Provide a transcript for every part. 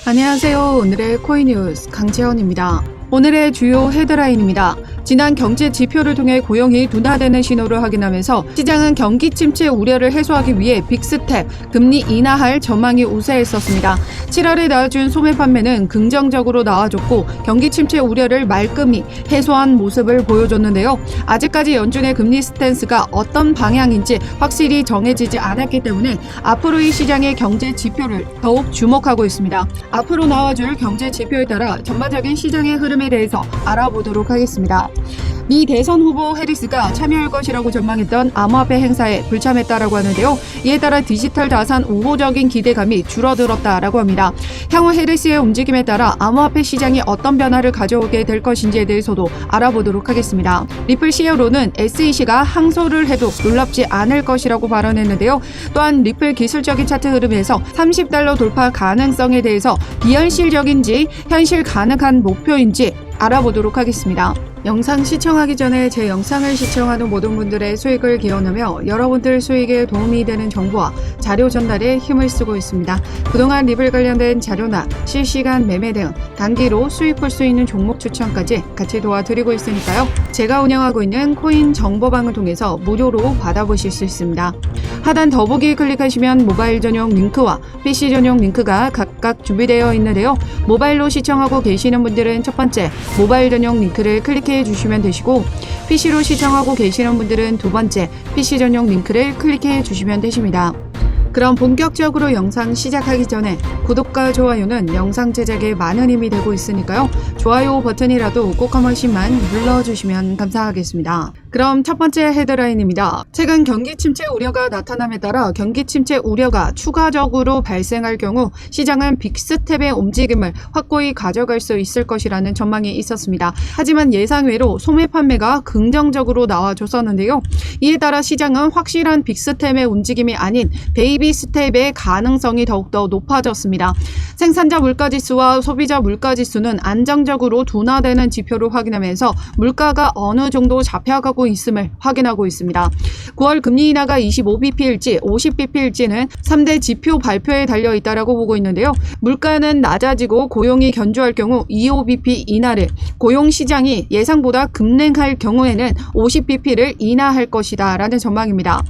안녕하세요. 오늘의 코인뉴스 강채원입니다. 오늘의 주요 헤드라인입니다. 지난 경제 지표를 통해 고용이 둔화되는 신호를 확인하면서 시장은 경기 침체 우려를 해소하기 위해 빅스텝, 금리 인하할 전망이 우세했었습니다. 7월에 나와준 소매 판매는 긍정적으로 나와줬고 경기 침체 우려를 말끔히 해소한 모습을 보여줬는데요. 아직까지 연준의 금리 스탠스가 어떤 방향인지 확실히 정해지지 않았기 때문에 앞으로의 시장의 경제 지표를 더욱 주목하고 있습니다. 앞으로 나와줄 경제 지표에 따라 전반적인 시장의 흐름에 대해서 알아보도록 하겠습니다. 미 대선 후보 해리스가 참여할 것이라고 전망했던 암호화폐 행사에 불참했다라고 하는데요. 이에 따라 디지털 자산 우호적인 기대감이 줄어들었다라고 합니다. 향후 해리스의 움직임에 따라 암호화폐 시장이 어떤 변화를 가져오게 될 것인지에 대해서도 알아보도록 하겠습니다. 리플 CEO로는 SEC가 항소를 해도 놀랍지 않을 것이라고 발언했는데요. 또한 리플 기술적인 차트 흐름에서 $30 돌파 가능성에 대해서 비현실적인지 현실 가능한 목표인지 알아보도록 하겠습니다. 영상 시청하기 전에 제 영상을 시청하는 모든 분들의 수익을 기원하며 여러분들 수익에 도움이 되는 정보와 자료 전달에 힘을 쓰고 있습니다. 그동안 리플 관련된 자료나 실시간 매매 등 단기로 수익 볼 수 있는 종목 추천까지 같이 도와드리고 있으니까요. 제가 운영하고 있는 코인 정보방을 통해서 무료로 받아보실 수 있습니다. 하단 더보기 클릭하시면 모바일 전용 링크와 PC 전용 링크가 각각 준비되어 있는데요. 모바일로 시청하고 계시는 분들은 첫 번째 모바일 전용 링크를 클릭해 주시면 되시고 PC로 시청하고 계시는 분들은 두 번째 PC 전용 링크를 클릭해 주시면 되십니다. 그럼 본격적으로 영상 시작하기 전에 구독과 좋아요는 영상 제작에 많은 힘이 되고 있으니까요. 좋아요 버튼이라도 꼭 한 번씩만 눌러주시면 감사하겠습니다. 그럼 첫 번째 헤드라인입니다. 최근 경기 침체 우려가 나타남에 따라 경기 침체 우려가 추가적으로 발생할 경우 시장은 빅스텝의 움직임을 확고히 가져갈 수 있을 것이라는 전망이 있었습니다. 하지만 예상외로 소매 판매가 긍정적으로 나와줬었는데요. 이에 따라 시장은 확실한 빅스텝의 움직임이 아닌 베이비 스텝의 가능성이 더욱더 높아졌습니다. 생산자 물가지수와 소비자 물가지수는 안정적으로 둔화되는 지표를 확인하면서 물가가 어느 정도 잡혀가고 있음을 확인하고 있습니다. 9월 금리 인하가 25bp일지 50bp일지는 3대 지표 발표에 달려있다라고 보고 있는데요. 물가는 낮아지고 고용이 견조할 경우 25bp 인하를, 고용시장이 예상보다 급냉할 경우에는 50bp를 인하할 것이다 라는 전망입니다.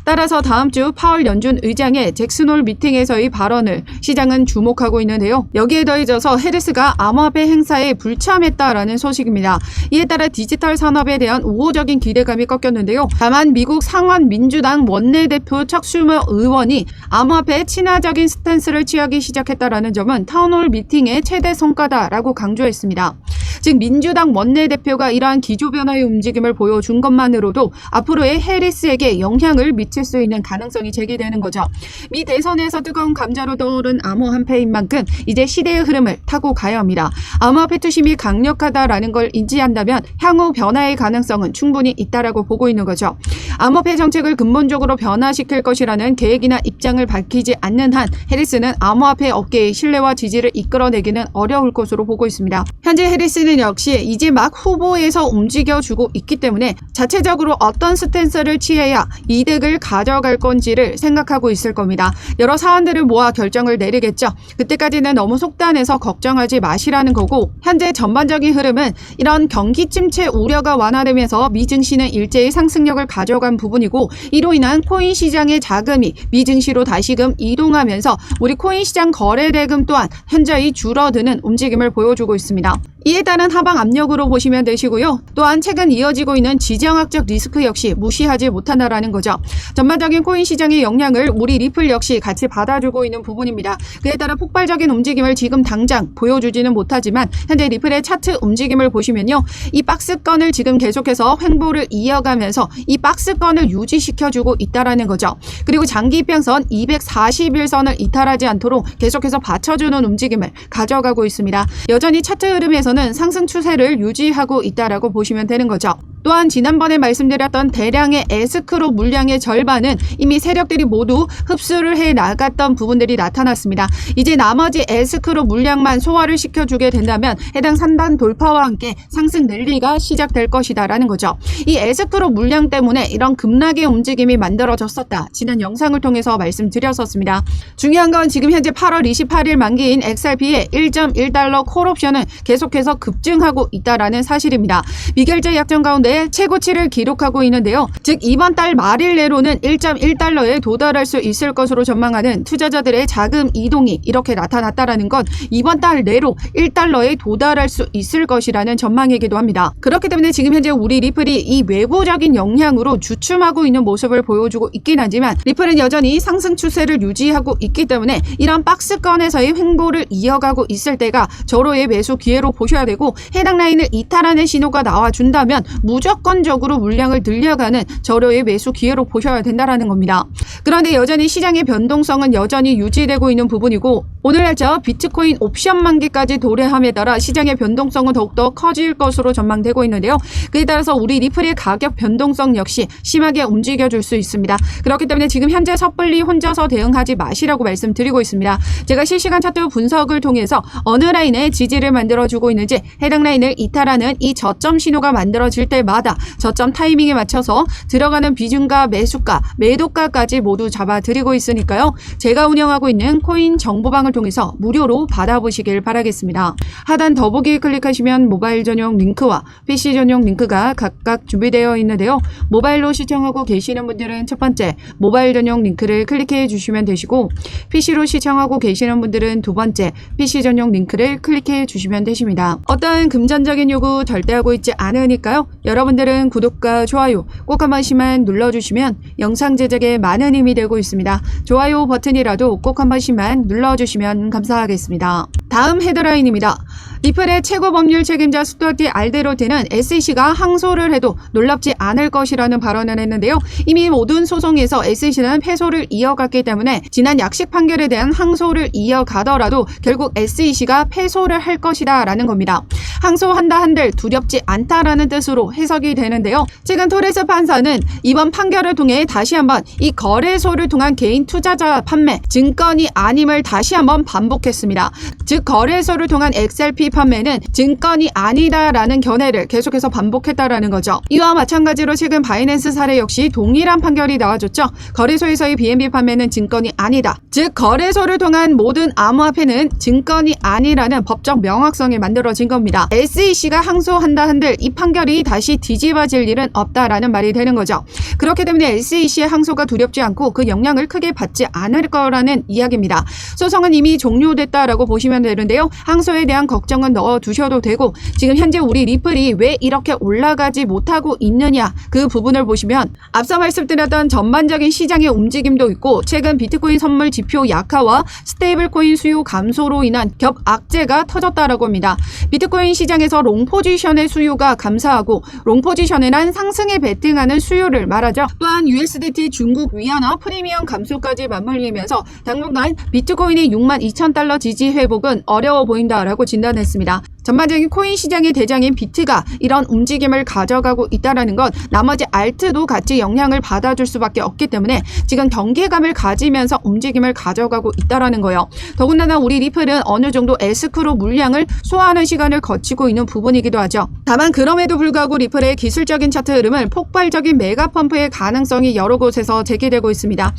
따라서 다음 주 파월 연준 의장의 잭슨홀 미팅에서의 발언을 시장은 주목하고 있는데요. 여기에 더해져서 해리스가 암호화폐 행사에 불참했다라는 소식입니다. 이에 따라 디지털 산업에 대한 우호적인 기대감이 꺾였는데요. 다만 미국 상원 민주당 원내대표 척 슈머 의원이 암호화폐에 친화적인 스탠스를 취하기 시작했다라는 점은 타운홀 미팅의 최대 성과다라고 강조했습니다. 즉 민주당 원내대표가 이러한 기조변화의 움직임을 보여준 것만으로도 앞으로의 해리스에게 영향을 미칠 수 있는 가능성이 제기되는 거죠. 미 대선에서 뜨거운 감자로 떠오른 암호화폐인 만큼 이제 시대의 흐름을 타고 가야 합니다. 암호화폐 투심이 강력하다라는 걸 인지한다면 향후 변화의 가능성은 충분히 있다라고 보고 있는 거죠. 암호화폐 정책을 근본적으로 변화시킬 것이라는 계획이나 입장을 밝히지 않는 한 해리스는 암호화폐 업계의 신뢰와 지지를 이끌어내기는 어려울 것으로 보고 있습니다. 현재 해리스는 역시 이제 막 후보에서 움직여주고 있기 때문에 자체적으로 어떤 스탠스를 취해야 이득을 가져갈 건지를 생각하고 있을 겁니다. 여러 사안들을 모아 결정을 내리겠죠. 그때까지는 너무 속단해서 걱정하지 마시라는 거고, 현재 전반적인 흐름은 이런 경기 침체 우려가 완화되면서 미 증시는 일제히 상승력을 가져간 부분이고, 이로 인한 코인 시장의 자금이 미 증시로 다시금 이동하면서 우리 코인 시장 거래대금 또한 현저히 줄어드는 움직임을 보여주고 있습니다. 이에 따른 하방 압력으로 보시면 되시고요. 또한 최근 이어지고 있는 지정학적 리스크 역시 무시하지 못한다라는 거죠. 전반적인 코인 시장의 영향을 우리 리플 역시 같이 받아주고 있는 부분입니다. 그에 따라 폭발적인 움직임을 지금 당장 보여주지는 못하지만 현재 리플의 차트 움직임을 보시면요. 이 박스권을 지금 계속해서 횡보를 이어가면서 이 박스권을 유지시켜주고 있다라는 거죠. 그리고 장기 이평선 241선을 이탈하지 않도록 계속해서 받쳐주는 움직임을 가져가고 있습니다. 여전히 차트 흐름에서는 상승 추세를 유지하고 있다라고 보시면 되는 거죠. 또한 지난번에 말씀드렸던 대량의 에스크로 물량의 절반은 이미 세력들이 모두 흡수를 해 나갔던 부분들이 나타났습니다. 이제 나머지 에스크로 물량만 소화를 시켜주게 된다면 해당 산단 돌파와 함께 상승 랠리가 시작될 것이다라는 거죠. 이 에스크로 물량 때문에 이런 급락의 움직임이 만들어졌었다. 지난 영상을 통해서 말씀드렸었습니다. 중요한 건 지금 현재 8월 28일 만기인 XRP의 1.1달러 콜옵션은 계속해서 급증하고 있다라는 사실입니다. 미결제 약정 가운데 최고치를 기록하고 있는데요. 즉 이번 달 말일 내로는 1.1달러에 도달할 수 있을 것으로 전망하는 투자자들의 자금 이동이 이렇게 나타났다라는 건 이번 달 내로 1달러에 도달할 수 있을 것이라는 전망이기도 합니다. 그렇기 때문에 지금 현재 우리 리플이 이 외부적인 영향으로 주춤하고 있는 모습을 보여주고 있긴 하지만 리플은 여전히 상승 추세를 유지하고 있기 때문에 이런 박스권에서의 횡보를 이어가고 있을 때가 절호의 매수 기회로 보셔야 되고 해당 라인을 이탈하는 신호가 나와준다면 무조건적으로 물량을 늘려가는 절호의 매수 기회로 보셔야 된다는 겁니다. 그런데 여전히 시장의 변동성은 여전히 유지되고 있는 부분이고 오늘 날짜 비트코인 옵션 만기까지 도래함에 따라 시장의 변동성은 더욱더 커질 것으로 전망되고 있는데요. 그에 따라서 우리 리플의 가격 변동성 역시 심하게 움직여줄 수 있습니다. 그렇기 때문에 지금 현재 섣불리 혼자서 대응하지 마시라고 말씀드리고 있습니다. 제가 실시간 차트 분석을 통해서 어느 라인에 지지를 만들어주고 있는지 해당 라인을 이탈하는 이 저점 신호가 만들어질 때마다 저점 타이밍에 맞춰서 들어가는 비중과 매수가, 매도가까지 모두 잡아드리고 있으니까요. 제가 운영하고 있는 코인 정보방을 통해서 무료로 받아보시길 바라겠습니다. 하단 더보기 클릭하시면 모바일 전용 링크와 PC 전용 링크가 각각 준비되어 있는데요. 모바일로 시청하고 계시는 분들은 첫 번째 모바일 전용 링크를 클릭해 주시면 되시고 PC로 시청하고 계시는 분들은 두 번째 PC 전용 링크를 클릭해 주시면 되십니다. 어떤 금전적인 요구 절대 하고 있지 않으니까요. 여러분들은 구독과 좋아요 꼭 한 번씩만 눌러주시면 영상 제작에 많은 힘이 되고 있습니다. 좋아요 버튼이라도 꼭 한 번씩만 눌러주시면 감사하겠습니다. 다음 헤드라인입니다. 리플의 최고 법률 책임자 스튜어트 알데로테는 SEC가 항소를 해도 놀랍지 않을 것이라는 발언을 했는데요. 이미 모든 소송에서 SEC는 패소를 이어갔기 때문에 지난 약식 판결에 대한 항소를 이어가더라도 결국 SEC가 패소를 할 것이다 라는 겁니다. 항소한다 한들 두렵지 않다라는 뜻으로 해석이 되는데요. 최근 토레스 판사는 이번 판결을 통해 다시 한번 이 거래소를 통한 개인 투자자 판매, 증권이 아님을 다시 한번 반복했습니다. 즉 거래소를 통한 XRP 판매는 증권이 아니다라는 견해를 계속해서 반복했다라는 거죠. 이와 마찬가지로 최근 바이낸스 사례 역시 동일한 판결이 나와줬죠. 거래소에서의 BNB 판매는 증권이 아니다. 즉 거래소를 통한 모든 암호화폐는 증권이 아니라는 법적 명확성이 만들어진 겁니다. SEC가 항소한다 한들 이 판결이 다시 뒤집어질 일은 없다라는 말이 되는 거죠. 그렇기 때문에 SEC의 항소가 두렵지 않고 그 영향을 크게 받지 않을 거라는 이야기입니다. 소송은 이미 종료됐다라고 보시면 되는데요. 항소에 대한 걱정은 넣어두셔도 되고 지금 현재 우리 리플이 왜 이렇게 올라가지 못하고 있느냐 그 부분을 보시면 앞서 말씀드렸던 전반적인 시장의 움직임도 있고 최근 비트코인 선물 지표 약화와 스테이블코인 수요 감소로 인한 겹악재가 터졌다라고 합니다. 비트코인 시장에서 롱포지션의 수요가 감소하고 롱포지션이란 상승에 베팅하는 수요를 말하죠. 또한 USDT 중국 위안화 프리미엄 감소까지 맞물리면서 당분간 비트코인의 62,000달러 지지 회복은 어려워 보인다라고 진단했습니다. 전반적인 코인 시장의 대장인 비트가 이런 움직임을 가져가고 있다는 건 나머지 알트도 같이 영향을 받아줄 수밖에 없기 때문에 지금 경계감을 가지면서 움직임을 가져가고 있다는 거예요. 더군다나 우리 리플은 어느 정도 에스크로 물량을 소화하는 시간을 거치고 있는 부분이기도 하죠. 다만 그럼에도 불구하고 리플의 기술적인 차트 흐름은 폭발적인 메가 펌프의 가능성이 여러 곳에서 제기되고 있습니다.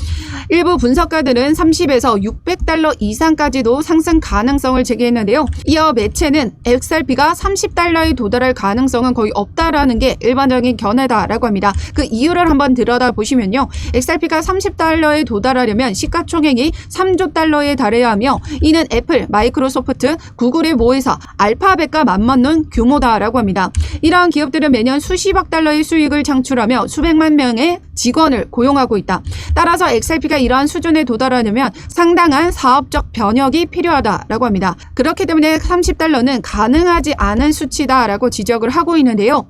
일부 분석가들은 30에서 600달러 이상까지도 상승 가능성을 제기했는데요. 이어 매체는 XRP가 30달러에 도달할 가능성은 거의 없다라는 게 일반적인 견해다라고 합니다. 그 이유를 한번 들여다보시면요. XRP가 30달러에 도달하려면 시가총액이 3조 달러에 달해야 하며 이는 애플, 마이크로소프트, 구글의 모회사, 알파벳과 맞먹는 규모다라고 합니다. 이러한 기업들은 매년 수십억 달러의 수익을 창출하며 수백만 명의 직원을 고용하고 있다. 따라서 XRP가 이러한 수준에 도달하려면 상당한 사업적 변혁이 필요하다라고 합니다. 그렇기 때문에 30달러는 가능하지 않은 수치다라고 지적을 하고 있는데요.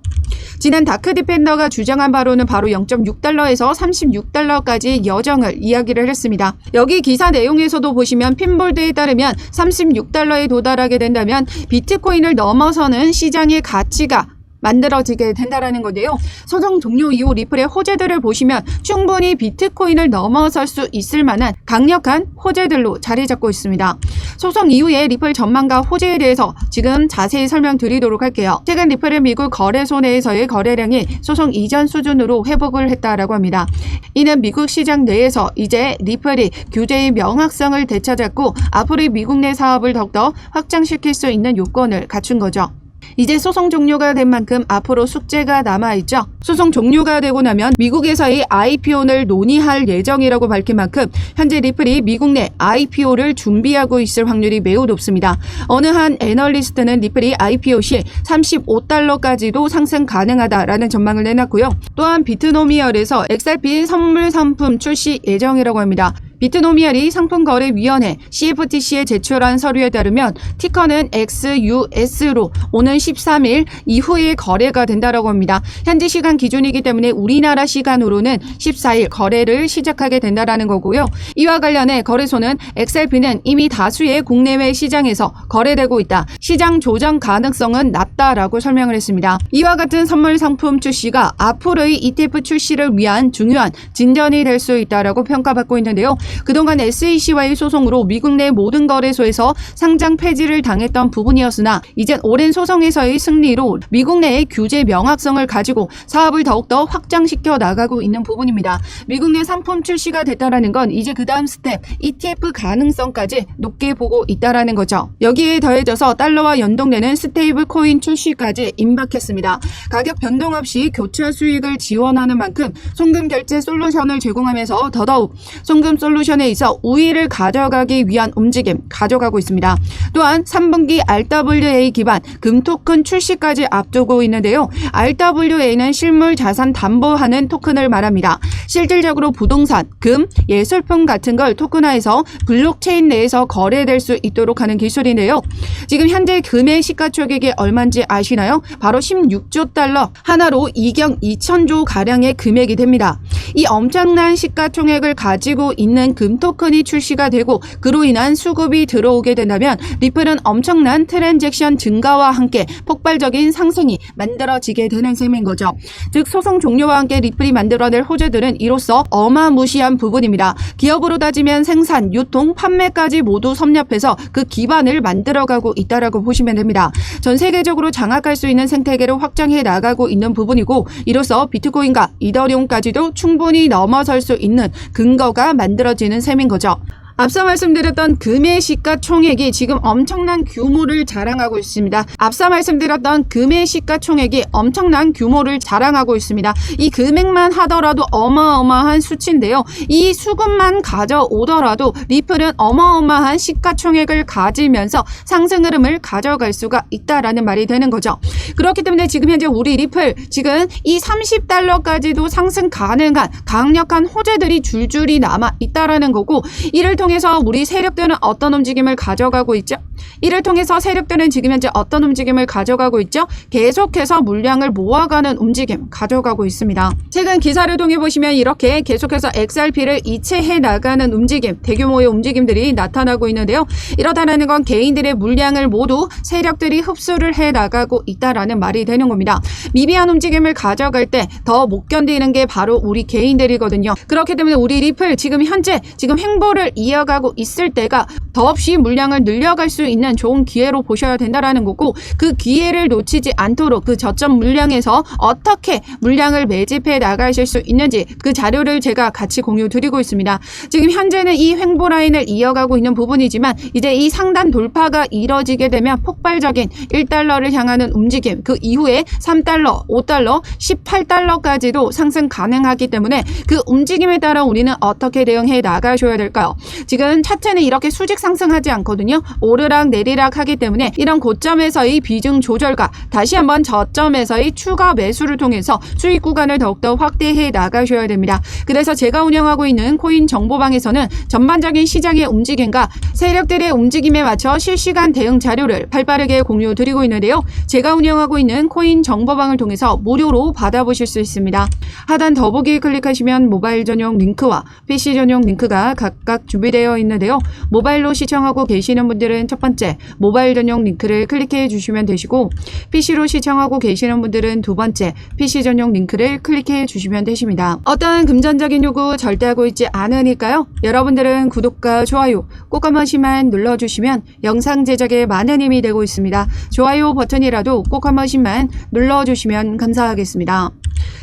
지난 다크디펜더가 주장한 바로는 바로 0.6달러에서 36달러까지 여정을 이야기를 했습니다. 여기 기사 내용에서도 보시면 핀볼드에 따르면 36달러에 도달하게 된다면 비트코인을 넘어서는 시장의 가치가 만들어지게 된다라는 건데요. 소송 종료 이후 리플의 호재들을 보시면 충분히 비트코인을 넘어설 수 있을 만한 강력한 호재들로 자리 잡고 있습니다. 소송 이후에 리플 전망과 호재에 대해서 지금 자세히 설명드리도록 할게요. 최근 리플의 미국 거래소 내에서의 거래량이 소송 이전 수준으로 회복을 했다라고 합니다. 이는 미국 시장 내에서 이제 리플이 규제의 명확성을 되찾았고 앞으로 미국 내 사업을 더욱더 확장시킬 수 있는 요건을 갖춘 거죠. 이제 소송 종료가 된 만큼 앞으로 숙제가 남아있죠. 소송 종료가 되고 나면 미국에서의 IPO를 논의할 예정이라고 밝힌 만큼 현재 리플이 미국 내 IPO를 준비하고 있을 확률이 매우 높습니다. 어느 한 애널리스트는 리플이 IPO 시 $35까지도 상승 가능하다라는 전망을 내놨고요. 또한 비트노미얼에서 XRP 선물 상품 출시 예정이라고 합니다. 비트노미얼이 상품거래위원회 CFTC에 제출한 서류에 따르면 티커는 XUS로 오는 13일 이후에 거래가 된다고 합니다. 현지 시간 기준이기 때문에 우리나라 시간으로는 14일 거래를 시작하게 된다는 거고요. 이와 관련해 거래소는 XRP는 이미 다수의 국내외 시장에서 거래되고 있다. 시장 조정 가능성은 낮다라고 설명을 했습니다. 이와 같은 선물 상품 출시가 앞으로의 ETF 출시를 위한 중요한 진전이 될 수 있다라고 평가받고 있는데요. 그동안 SEC와의 소송으로 미국 내 모든 거래소에서 상장 폐지를 당했던 부분이었으나 이젠 오랜 소송에서의 승리로 미국 내의 규제 명확성을 가지고 사업을 더욱더 확장시켜 나가고 있는 부분입니다. 미국 내 상품 출시가 됐다라는 건 이제 그 다음 스텝 ETF 가능성까지 높게 보고 있다라는 거죠. 여기에 더해져서 달러와 연동되는 스테이블 코인 출시까지 임박했습니다. 가격 변동 없이 교차 수익을 지원하는 만큼 송금 결제 솔루션을 제공하면서 더더욱 송금 솔루션에 있어 우위를 가져가기 위한 움직임 가져가고 있습니다. 또한 3분기 RWA 기반 금 토큰 출시까지 앞두고 있는데요. RWA는 실물 자산 담보하는 토큰을 말합니다. 실질적으로 부동산, 금, 예술품 같은 걸 토큰화해서 블록체인 내에서 거래될 수 있도록 하는 기술인데요. 지금 현재 금의 시가총액이 얼마인지 아시나요? 바로 16조 달러, 하나로 2경 2천조 가량의 금액이 됩니다. 이 엄청난 시가총액을 가지고 있는 금 토큰이 출시가 되고 그로 인한 수급이 들어오게 된다면 리플은 엄청난 트랜잭션 증가와 함께 폭발적인 상승이 만들어지게 되는 셈인 거죠. 즉 소송 종료와 함께 리플이 만들어낼 호재들은 이로써 어마무시한 부분입니다. 기업으로 따지면 생산, 유통, 판매까지 모두 섭렵해서 그 기반을 만들어가고 있다라고 보시면 됩니다. 전 세계적으로 장악할 수 있는 생태계를 확장해 나가고 있는 부분이고 이로써 비트코인과 이더리움까지도 충분히 넘어설 수 있는 근거가 만들어지는 셈인 거죠. 앞서 말씀드렸던 금의 시가총액이 지금 엄청난 규모를 자랑하고 있습니다. 앞서 말씀드렸던 금의 시가총액이 엄청난 규모를 자랑하고 있습니다. 이 금액만 하더라도 어마어마한 수치인데요. 이 수급만 가져오더라도 리플은 어마어마한 시가총액을 가지면서 상승 흐름을 가져갈 수가 있다라는 말이 되는 거죠. 그렇기 때문에 지금 현재 우리 리플 지금 이 $30까지도 상승 가능한 강력한 호재들이 줄줄이 남아 있다라는 거고 이를 통해서 우리 세력들은 어떤 움직임을 가져가고 있죠? 이를 통해서 세력들은 지금 현재 어떤 움직임을 가져가고 있죠? 계속해서 물량을 모아가는 움직임 가져가고 있습니다. 최근 기사를 통해 보시면 이렇게 계속해서 XRP를 이체해 나가는 움직임, 대규모의 움직임들이 나타나고 있는데요. 이렇다는 건 개인들의 물량을 모두 세력들이 흡수를 해 나가고 있다라는 말이 되는 겁니다. 미비한 움직임을 가져갈 때 더 못 견디는 게 바로 우리 개인들이거든요. 그렇기 때문에 우리 리플 지금 현재 횡보를 이어가고 있을 때가 더없이 물량을 늘려갈 수 있는 좋은 기회로 보셔야 된다라는 거고 그 기회를 놓치지 않도록 그 저점 물량에서 어떻게 물량을 매집해 나가실 수 있는지 그 자료를 제가 같이 공유 드리고 있습니다. 지금 현재는 이 횡보 라인을 이어가고 있는 부분이지만 이제 이 상단 돌파가 이뤄지게 되면 폭발적인 $1를 향하는 움직임 그 이후에 $3, $5, $18까지도 상승 가능하기 때문에 그 움직임에 따라 우리는 어떻게 대응해 나가셔야 될까요? 지금 차트는 이렇게 수직 상승하지 않거든요. 오르락 내리락 하기 때문에 이런 고점에서의 비중 조절과 다시 한번 저점에서의 추가 매수를 통해서 수익 구간을 더욱더 확대해 나가셔야 됩니다. 그래서 제가 운영하고 있는 코인 정보방에서는 전반적인 시장의 움직임과 세력들의 움직임에 맞춰 실시간 대응 자료를 발빠르게 공유 드리고 있는데요. 제가 운영하고 있는 코인 정보방을 통해서 무료로 받아보실 수 있습니다. 하단 더보기 클릭하시면 모바일 전용 링크와 PC 전용 링크가 각각 준비되어 준비되어 있는데요. 모바일로 시청하고 계시는 분들은 첫 번째 모바일 전용 링크를 클릭해 주시면 되시고, PC로 시청하고 계시는 분들은 두 번째 PC 전용 링크를 클릭해 주시면 되십니다. 어떠한 금전적인 요구 절대 하고 있지 않으니까요. 여러분들은 구독과 좋아요 꼭 한 번씩만 눌러주시면 영상 제작에 많은 힘이 되고 있습니다. 좋아요 버튼이라도 꼭 한 번씩만 눌러주시면 감사하겠습니다.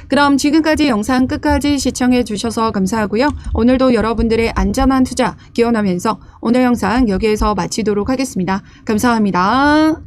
그럼 지금까지 영상 끝까지 시청해 주셔서 감사하고요. 오늘도 여러분들의 안전한 투자 기원하면서 오늘 영상 여기에서 마치도록 하겠습니다. 감사합니다.